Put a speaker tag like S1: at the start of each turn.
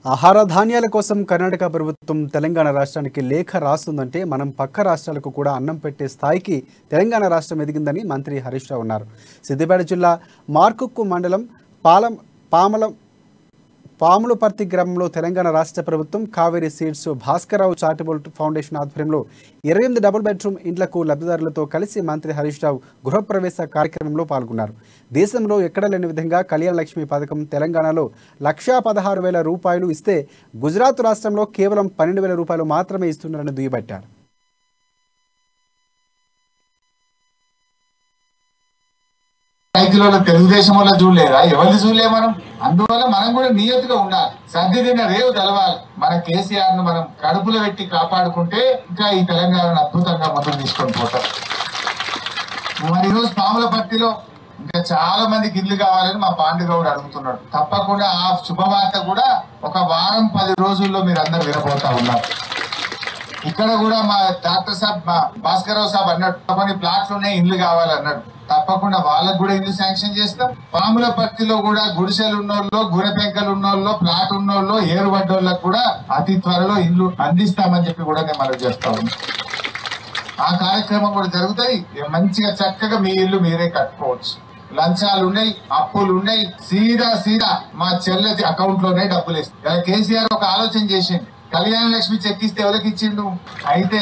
S1: ఆహార ధాన్యాల కోసం కర్ణాటక ప్రభుత్వం తెలంగాణ రాష్ట్రానికి లేఖ రాస్తుందంటే మనం పక్క రాష్ట్రాలకు కూడా అన్నం పెట్టే స్థాయికి తెలంగాణ రాష్ట్రం ఎదిగిందని మంత్రి హరీష్ రావు అన్నారు. సిద్దిపేట జిల్లా మార్కుక్కు మండలం పాములపర్తి గ్రామంలో తెలంగాణ రాష్ట్ర ప్రభుత్వం Kaveri seeds Bhaskara Rao charitable foundation ఆధ్వర్యంలో 28 డబుల్ బెడ్రూమ్ ఇండ్లకు లబ్ధిదారులతో కలిసి మంత్రి హరీష్ రావు గృహప్రవేశ కార్యక్రమంలో పాల్గొన్నారు. దేశంలో ఎక్కడ లేని విధంగా కళ్యాణ లక్ష్మి పథకం తెలంగాణలో 1,16,000 రూపాయలు ఇస్తే గుజరాత్ రాష్ట్రంలో కేవలం 12,000 రూపాయలు మాత్రమే ఇస్తున్నారని దుయ్యబట్టారు.
S2: రైతులలో తెలుగుదేశం వల్ల చూడలేదా, ఎవరిని చూడలే మనం. అందువల్ల మనం కూడా నియతిగా ఉండాలి. సర్ది తిన్న రేవు తెలవాలి. మన కేసీఆర్ ను మనం కడుపులో పెట్టి కాపాడుకుంటే ఇంకా ఈ తెలంగాణను అద్భుతంగా ముందుకు తీసుకొని పోతాం. మరి ఈరోజు పాములపర్తిలో ఇంకా చాలా మందికి ఇల్లు కావాలని మా పాండుగౌడ్ అడుగుతున్నాడు. తప్పకుండా ఆ శుభవార్త కూడా ఒక వారం 10 రోజుల్లో మీరు అందరు వినబోతా ఉన్నారు. ఇక్కడ కూడా మా డాక్టర్ సాబ్, మా భాస్కరరావు సాబ్ అన్నాడు, కొన్ని ప్లాట్లునే ఇల్లు కావాలన్నాడు. తప్పకుండా వాళ్ళకు కూడా ఇల్లు శాంక్షన్ చేస్తాం. పాములపర్తిలో కూడా గుడిసెలు ఉన్నోళ్ళు, గురె పెంకలు ఉన్నోళ్ళు, ప్లాట్ ఉన్నోళ్ళు, ఏరుబడ్డోళ్ళకు కూడా అతి త్వరలో ఇల్లు అందిస్తామని చెప్పి కూడా నేను మనం చేస్తా ఉన్నాం. ఆ కార్యక్రమం కూడా జరుగుతాయి. మంచిగా చక్కగా మీ ఇల్లు మీరే కట్టుకోవచ్చు. లంచాలు ఉన్నాయి, అప్పులు ఉన్నాయి, సీదా మా చెల్లె అకౌంట్ లోనే డబ్బులు ఇస్తాయి. కేసీఆర్ ఒక ఆలోచన చేసిండు, కళ్యాణ లక్ష్మి చెక్ ఇస్తే ఎవరికి ఇచ్చిండు అయితే